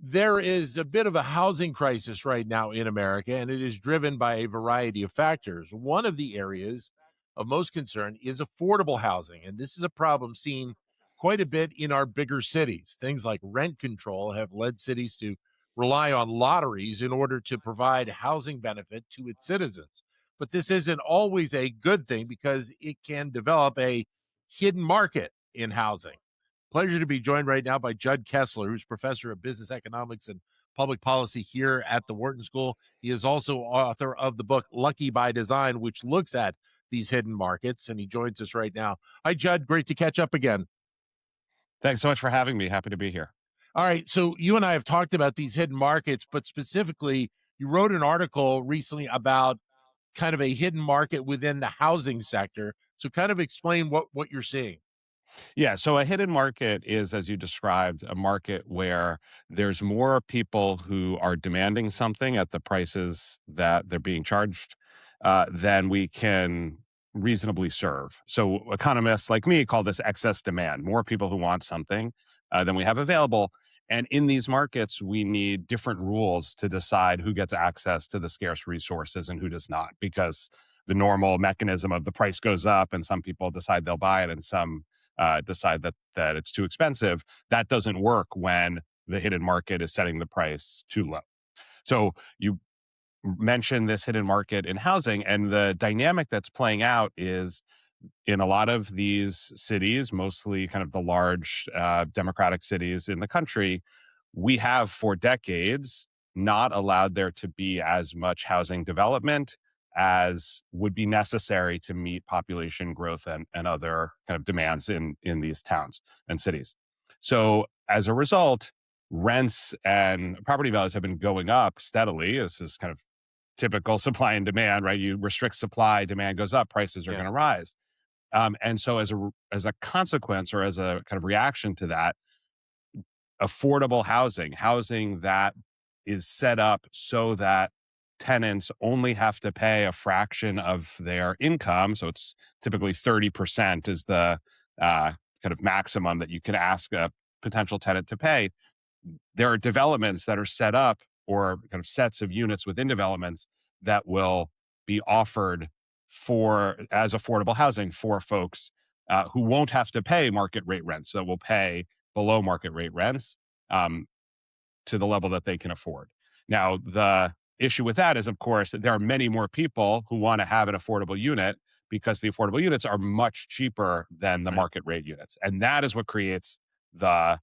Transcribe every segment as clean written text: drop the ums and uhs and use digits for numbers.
There is a bit of a housing crisis right now in America, and it is driven by a variety of factors. One of the areas of most concern is affordable housing, and this is a problem seen quite a bit in our bigger cities. Things like rent control have led cities to rely on lotteries in order to provide housing benefit to its citizens. But this isn't always a good thing because it can develop a hidden market in housing. Pleasure to be joined right now by Judd Kessler, who's professor of business economics and public policy here at the Wharton School. He is also author of the book Lucky by Design, which looks at these hidden markets, and he joins us right now. Hi, Judd. Great to catch up again. Thanks so much for having me. Happy to be here. All right. So, you and I have talked about these hidden markets, but specifically, you wrote an article recently about kind of a hidden market within the housing sector. So, kind of explain what you're seeing. Yeah, so a hidden market is, as you described, a market where there's more people who are demanding something at the prices that they're being charged than we can reasonably serve. So economists like me call this excess demand, more people who want something than we have available. And in these markets, we need different rules to decide who gets access to the scarce resources and who does not, because the normal mechanism of the price goes up and some people decide they'll buy it and some decide that it's too expensive. That doesn't work when the hidden market is setting the price too low. So you mentioned this hidden market in housing, and the dynamic that's playing out is in a lot of these cities, mostly kind of the large democratic cities in the country, we have for decades not allowed there to be as much housing development as would be necessary to meet population growth and other kind of demands in these towns and cities. So as a result, rents and property values have been going up steadily. This is kind of typical supply and demand, right? You restrict supply, demand goes up, prices are Yeah. going to rise. And so as a consequence or as a kind of reaction to that, affordable housing that is set up so that tenants only have to pay a fraction of their income. So it's typically 30% is the kind of maximum that you can ask a potential tenant to pay. There are developments that are set up or kind of sets of units within developments that will be offered for as affordable housing for folks who won't have to pay market rate rents. So will pay below market rate rents um, to the level that they can afford. Now, the issue with that is, of course, that there are many more people who want to have an affordable unit because the affordable units are much cheaper than the Right. market rate units. And that is what creates the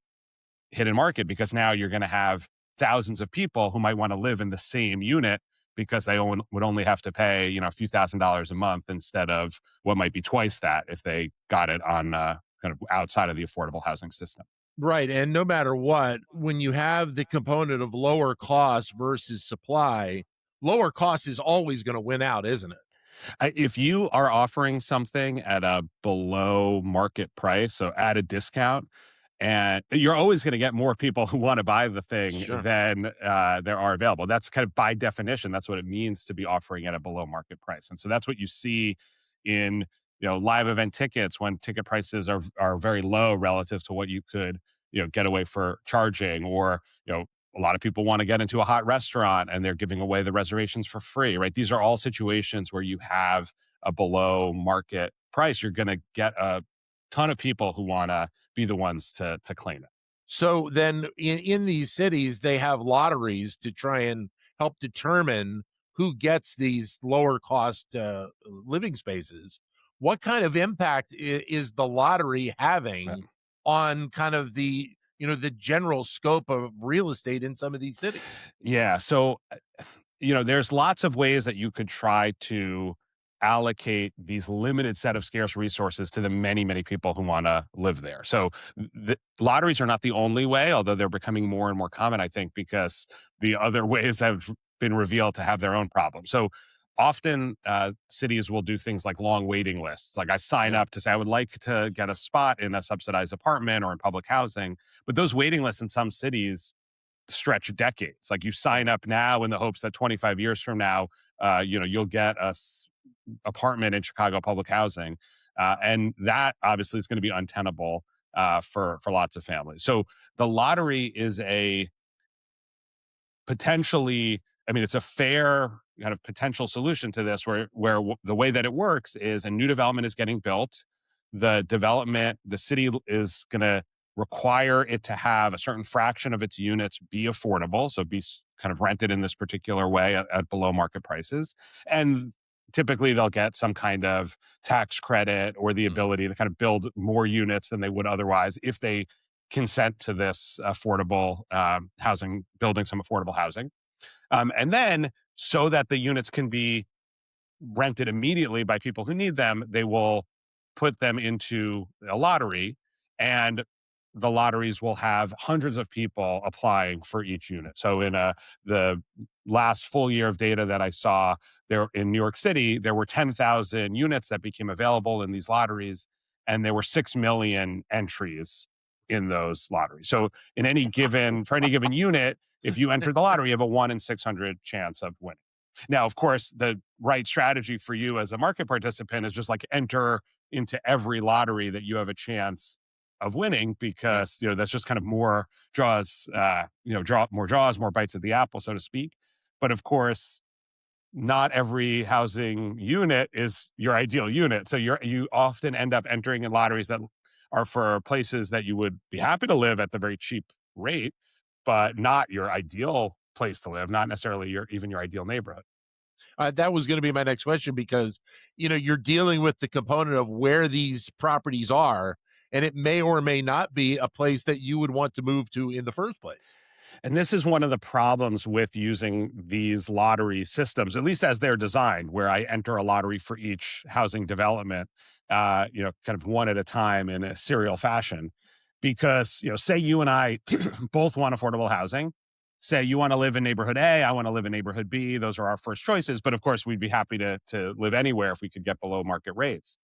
hidden market, because now you're going to have thousands of people who might want to live in the same unit because they would only have to pay, a few $1,000s a month instead of what might be twice that if they got it on kind of outside of the affordable housing system. Right. And no matter what, when you have the component of lower cost versus supply, lower cost is always going to win out, isn't it? If you are offering something at a below market price, so at a discount, and you're always going to get more people who want to buy the thing Sure. than there are available. That's kind of by definition. That's what it means to be offering at a below market price, and so that's what you see in live event tickets when ticket prices are very low relative to what you could get away for charging, or a lot of people want to get into a hot restaurant and they're giving away the reservations for free, right? These are all situations where you have a below market price. You're going to get a ton of people who want to be the ones to claim it. So then in these cities, they have lotteries to try and help determine who gets these lower cost living spaces. What kind of impact is the lottery Right. having on kind of the general scope of real estate in some of these cities? Yeah. So, there's lots of ways that you could try to allocate these limited set of scarce resources to the many, many people who want to live there. So the lotteries are not the only way, although they're becoming more and more common, I think, because the other ways have been revealed to have their own problems. So often cities will do things like long waiting lists. Like I sign Yeah. up to say I would like to get a spot in a subsidized apartment or in public housing, but those waiting lists in some cities stretch decades. Like you sign Right. up now in the hopes that 25 years from now, you'll get a apartment in Chicago public housing, and that obviously is going to be untenable for lots of families. So the lottery is a potentially, I mean, it's a fair kind of potential solution to this the way that it works is a new development is getting built. The city is going to require it to have a certain fraction of its units be affordable. So kind of rented in this particular way at below market prices. And typically they'll get some kind of tax credit or the Mm. ability to kind of build more units than they would otherwise if they consent to this affordable housing, building some affordable housing. And then, so that the units can be rented immediately by people who need them, they will put them into a lottery, and the lotteries will have hundreds of people applying for each unit. So the last full year of data that I saw there in New York City, there were 10,000 units that became available in these lotteries, and there were 6 million entries in those lotteries. So for any given unit, if you enter the lottery, you have a 1 in 600 chance of winning. Now, of course, the right strategy for you as a market participant is just like enter into every lottery that you have a chance of winning, Right. because that's just kind of more draws, draw more draws, more bites at the apple, so to speak. But of course, not every housing unit is your ideal unit. So you often end up entering in lotteries that are for places that you would be happy to live at the very cheap rate, but not your ideal place to live, not necessarily even your ideal neighborhood. That was going to be my next question because you're dealing with the component of where these properties are, and it may or may not be a place that you would want to move to in the first place. And this is one of the problems with using these lottery systems, at least as they're designed, where I enter a lottery for each housing development, kind of one at a time in a serial fashion. Because, say you and I both want affordable housing. Say you want to live in neighborhood A, I want to live in neighborhood B. Those are our first choices. But of course, we'd be happy to live anywhere if we could get below market rates.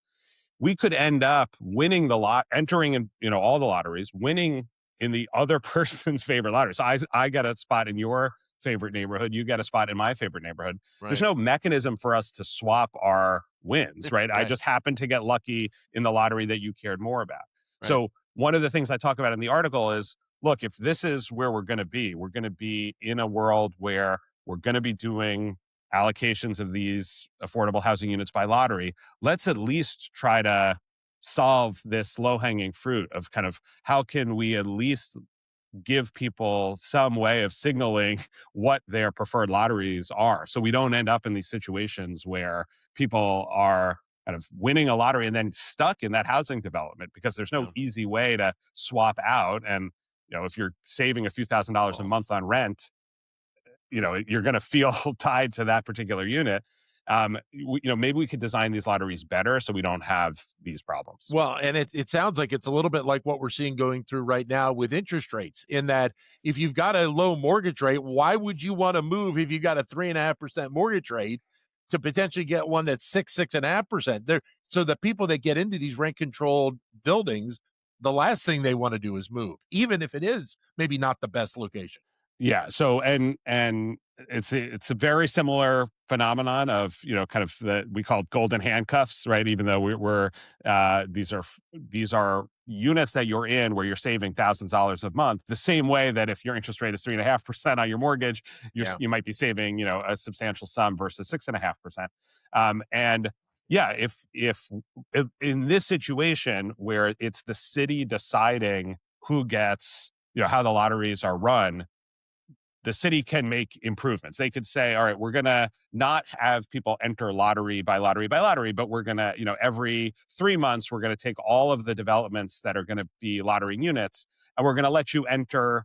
We could end up winning entering in, all the lotteries, winning in the other person's favorite lottery. So I got a spot in your favorite neighborhood, you get a spot in my favorite neighborhood. There's Right. no mechanism for us to swap our wins, right? I Right. just happened to get lucky in the lottery that you cared more about. Right. So one of the things I talk about in the article is, look, if this is where we're going to be in a world where we're going to be doing allocations of these affordable housing units by lottery. Let's at least try to solve this low hanging fruit of kind of how can we at least give people some way of signaling what their preferred lotteries are, so we don't end up in these situations where people are kind of winning a lottery and then stuck in that housing development because there's no Yeah. easy way to swap out. And if you're saving a few $1,000s a Oh. month on rent, you're going to feel tied to that particular unit. Maybe we could design these lotteries better so we don't have these problems. Well, and it sounds like it's a little bit like what we're seeing going through right now with interest rates, in that if you've got a low mortgage rate, why would you want to move if you've got a 3.5% mortgage rate to potentially get one that's 6.5%? There, so the people that get into these rent controlled buildings, the last thing they want to do is move, even if it is maybe not the best location. Yeah. So and it's a very similar phenomenon of kind of we call it golden handcuffs, right? Even though we're these are units that you're in where you're saving $thousands a month. The same way that if your interest rate is 3.5% on your mortgage, Yeah. you might be saving a substantial sum versus 6.5%. And yeah, if in this situation where it's the city deciding who gets how the lotteries are run, the city can make improvements. They could say, all right, we're going to not have people enter lottery by lottery by lottery, but we're going to, every 3 months, we're going to take all of the developments that are going to be lottery units, and we're going to let you enter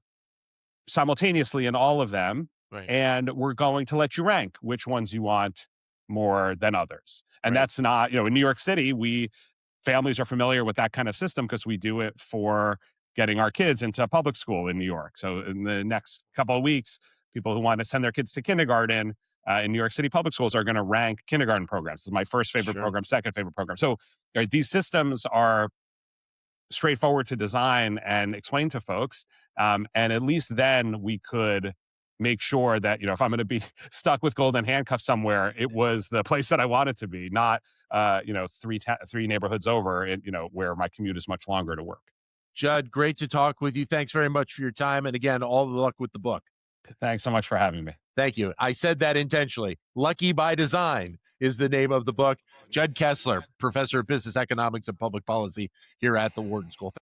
simultaneously in all of them. Right. And we're going to let you rank which ones you want more than others. And Right. that's not, in New York City, families are familiar with that kind of system because we do it for getting our kids into public school in New York. So in the next couple of weeks, people who want to send their kids to kindergarten in New York City public schools are going to rank kindergarten programs. This is my first favorite Sure. program, second favorite program. So these systems are straightforward to design and explain to folks. And at least then we could make sure that, if I'm going to be stuck with golden handcuffs somewhere, it was the place that I want it to be, not, three neighborhoods over, and, where my commute is much longer to work. Judd, great to talk with you. Thanks very much for your time. And again, all the luck with the book. Thanks so much for having me. Thank you. I said that intentionally. Lucky by Design is the name of the book. Judd Kessler, professor of business economics and public policy here at the Wharton School.